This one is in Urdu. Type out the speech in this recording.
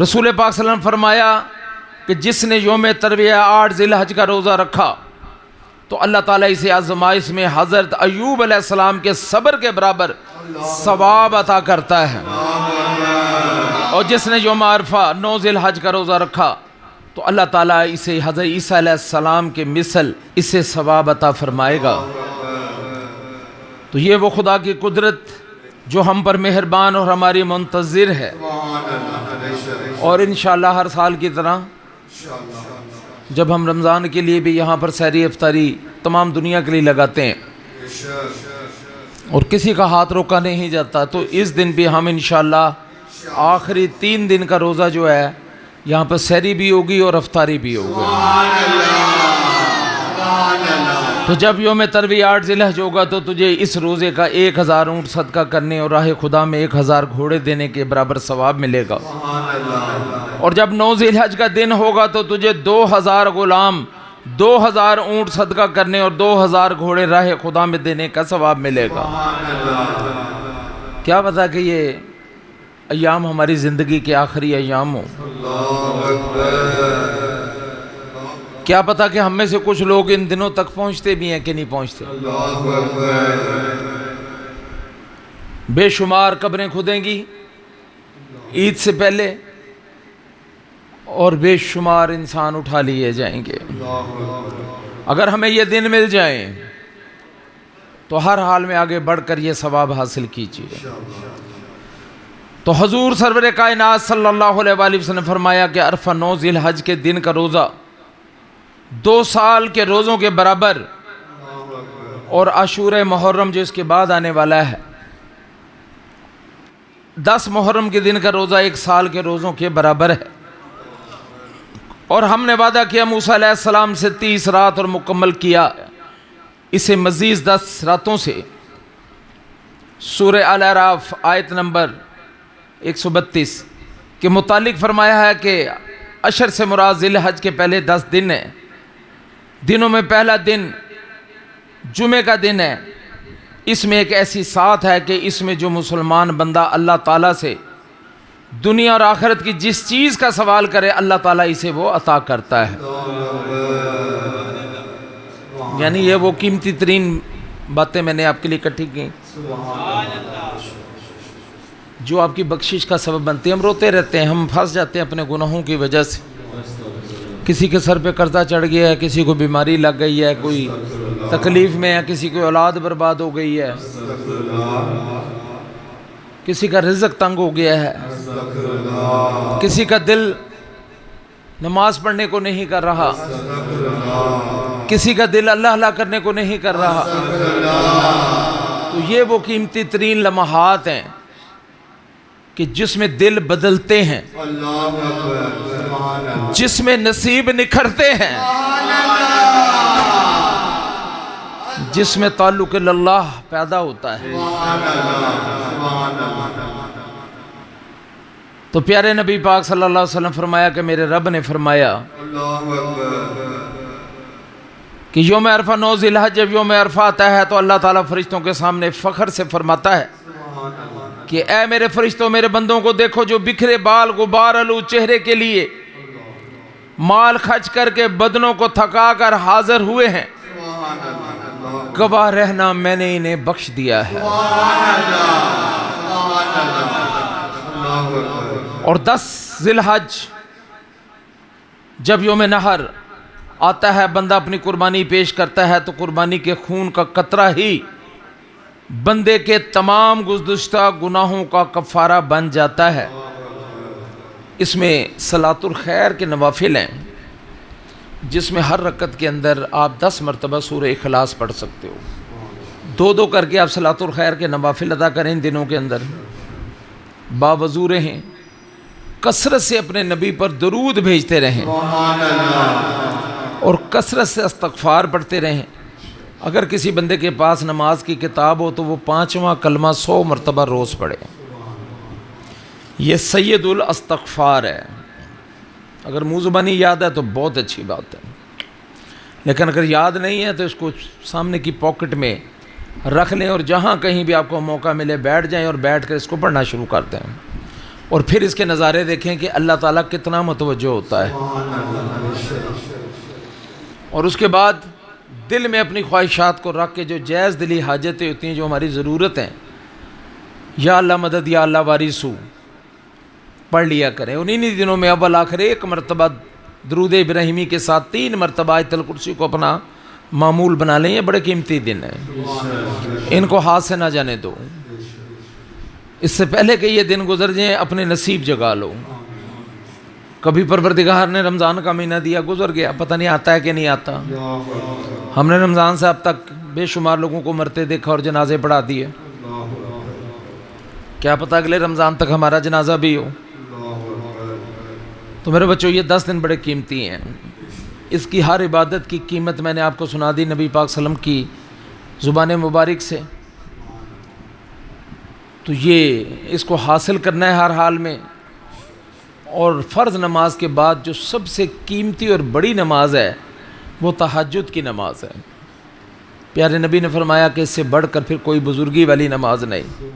رسول پاک صلی اللہ علیہ وسلم فرمایا کہ جس نے یوم ترویہ 8 ذی الحج کا روزہ رکھا تو اللہ تعالیٰ اسے آزمائش میں حضرت ایوب علیہ السلام کے صبر کے برابر ثواب عطا کرتا ہے، اور جس نے یوم عرفہ 9 ذی الحج کا روزہ رکھا تو اللہ تعالیٰ اسے حضرت عیسیٰ علیہ السلام کے مثل اسے ثواب عطا فرمائے گا۔ تو یہ وہ خدا کی قدرت جو ہم پر مہربان اور ہماری منتظر ہے، اور انشاءاللہ ہر سال کی طرح جب ہم رمضان کے لیے بھی یہاں پر سحری افطاری تمام دنیا کے لیے لگاتے ہیں اور کسی کا ہاتھ روکا نہیں جاتا، تو اس دن بھی ہم انشاءاللہ آخری 3 دن کا روزہ جو ہے یہاں پر سحری بھی ہوگی اور افطاری بھی ہوگی۔ تو جب یوم ترویہ 8 ذی الحج ہوگا تو تجھے اس روزے کا 1000 اونٹ صدقہ کرنے اور راہ خدا میں 1000 گھوڑے دینے کے برابر ثواب ملے گا، اور جب 9 ذی الحج کا دن ہوگا تو تجھے 2000 غلام 2000 اونٹ صدقہ کرنے اور 2000 گھوڑے راہ خدا میں دینے کا ثواب ملے گا۔ کیا پتہ کہ یہ ایام ہماری زندگی کے آخری ایام ہوں، کیا پتہ کہ ہم میں سے کچھ لوگ ان دنوں تک پہنچتے بھی ہیں کہ نہیں پہنچتے۔ بے شمار قبریں کھدیں گی عید سے پہلے اور بے شمار انسان اٹھا لیے جائیں گے۔ اگر ہمیں یہ دن مل جائیں تو ہر حال میں آگے بڑھ کر یہ ثواب حاصل کیجیے۔ تو حضور سرور کائنات صلی اللہ علیہ وآلہ وسلم نے فرمایا کہ عرفہ 9 ذی الحج کے دن کا روزہ 2 سال کے روزوں کے برابر، اور عاشورہ محرم جو اس کے بعد آنے والا ہے 10 محرم کے دن کا روزہ 1 سال کے روزوں کے برابر ہے۔ اور ہم نے وعدہ کیا موسیٰ علیہ السلام سے 30 رات اور مکمل کیا اسے مزید 10 راتوں سے۔ سورہ الاعراف آیت نمبر 132 کے متعلق فرمایا ہے کہ عشر سے مراد ذی الحج کے پہلے 10 دن ہیں، دنوں میں پہلا دن جمعہ کا دن ہے۔ اس میں ایک ایسی ساتھ ہے کہ اس میں جو مسلمان بندہ اللہ تعالیٰ سے دنیا اور آخرت کی جس چیز کا سوال کرے اللہ تعالیٰ اسے وہ عطا کرتا ہے، یعنی یہ وہ قیمتی ترین باتیں میں نے آپ کے لیے اکٹھی کی جو آپ کی بخشش کا سبب بنتی ہے۔ ہم روتے رہتے ہیں، ہم پھنس جاتے ہیں اپنے گناہوں کی وجہ سے، کسی کے سر پہ قرضہ چڑھ گیا ہے، کسی کو بیماری لگ گئی ہے، کوئی تکلیف میں ہے، کسی کو اولاد برباد ہو گئی ہے، کسی کا رزق تنگ ہو گیا ہے، کسی کا دل نماز پڑھنے کو نہیں کر رہا، کسی کا دل اللہ اللہ کرنے کو نہیں کر رہا۔ تو یہ وہ قیمتی ترین لمحات ہیں کہ جس میں دل بدلتے ہیں، جس میں نصیب نکھرتے ہیں، جس میں تعلق اللہ پیدا ہوتا ہے۔ تو پیارے نبی پاک صلی اللہ علیہ وسلم فرمایا کہ میرے رب نے فرمایا کہ یوم عرفہ 9 ذی الحج جب یوم عرفہ آتا ہے تو اللہ تعالیٰ فرشتوں کے سامنے فخر سے فرماتا ہے کہ اے میرے فرشتوں، میرے بندوں کو دیکھو جو بکھرے بال غبار آلود چہرے کے لیے مال خرچ کر کے بدنوں کو تھکا کر حاضر ہوئے ہیں، گواہ رہنا میں نے انہیں بخش دیا ہے۔ اور 10 ذی الحج جب یوم نحر آتا ہے، بندہ اپنی قربانی پیش کرتا ہے تو قربانی کے خون کا قطرہ ہی بندے کے تمام گزشتہ گناہوں کا کفارہ بن جاتا ہے۔ اس میں صلاۃ الخیر کے نوافل ہیں جس میں ہر رکعت کے اندر آپ 10 مرتبہ سورہ اخلاص پڑھ سکتے ہو، 2 کر کے آپ صلاۃ الخیر کے نوافل ادا کریں ان دنوں کے اندر، باوضو رہیں، کثرت سے اپنے نبی پر درود بھیجتے رہیں اور کثرت سے استغفار پڑھتے رہیں۔ اگر کسی بندے کے پاس نماز کی کتاب ہو تو وہ 5واں کلمہ 100 مرتبہ روز پڑھے، یہ سید الاستغفار ہے۔ اگر منہ زبانی یاد ہے تو بہت اچھی بات ہے، لیکن اگر یاد نہیں ہے تو اس کو سامنے کی پاکٹ میں رکھ لیں اور جہاں کہیں بھی آپ کو موقع ملے بیٹھ جائیں اور بیٹھ کر اس کو پڑھنا شروع کر دیں۔ اور پھر اس کے نظارے دیکھیں کہ اللہ تعالیٰ کتنا متوجہ ہوتا ہے. اور اس کے بعد دل میں اپنی خواہشات کو رکھ کے جو جائز دلی حاجتیں ہوتی ہیں، جو ہماری ضرورت ہیں، یا اللہ مدد یا اللہ وارثو پڑھ لیا کریں. انہی دنوں میں اول آخر ایک مرتبہ درود ابراہیمی کے ساتھ 3 مرتبہ آیت الکرسی کو اپنا معمول بنا لیں. یہ بڑے قیمتی دن ہیں، ان کو ہاتھ سے نہ جانے دو. اس سے پہلے کہ یہ دن گزر جائیں اپنے نصیب جگا لو. کبھی پروردگار نے رمضان کا مہینہ دیا، گزر گیا، پتہ نہیں آتا ہے کہ نہیں آتا. ہم نے رمضان سے اب تک بے شمار لوگوں کو مرتے دیکھا اور جنازے پڑھا دیے. کیا پتہ اگلے رمضان تک ہمارا جنازہ بھی ہو. تو میرے بچوں، یہ 10 دن بڑے قیمتی ہیں. اس کی ہر عبادت کی قیمت میں نے آپ کو سنا دی نبی پاک صلی اللہ علیہ وسلم کی زبان مبارک سے. تو یہ اس کو حاصل کرنا ہے ہر حال میں. اور فرض نماز کے بعد جو سب سے قیمتی اور بڑی نماز ہے وہ تہجد کی نماز ہے. پیارے نبی نے فرمایا کہ اس سے بڑھ کر پھر کوئی بزرگی والی نماز نہیں.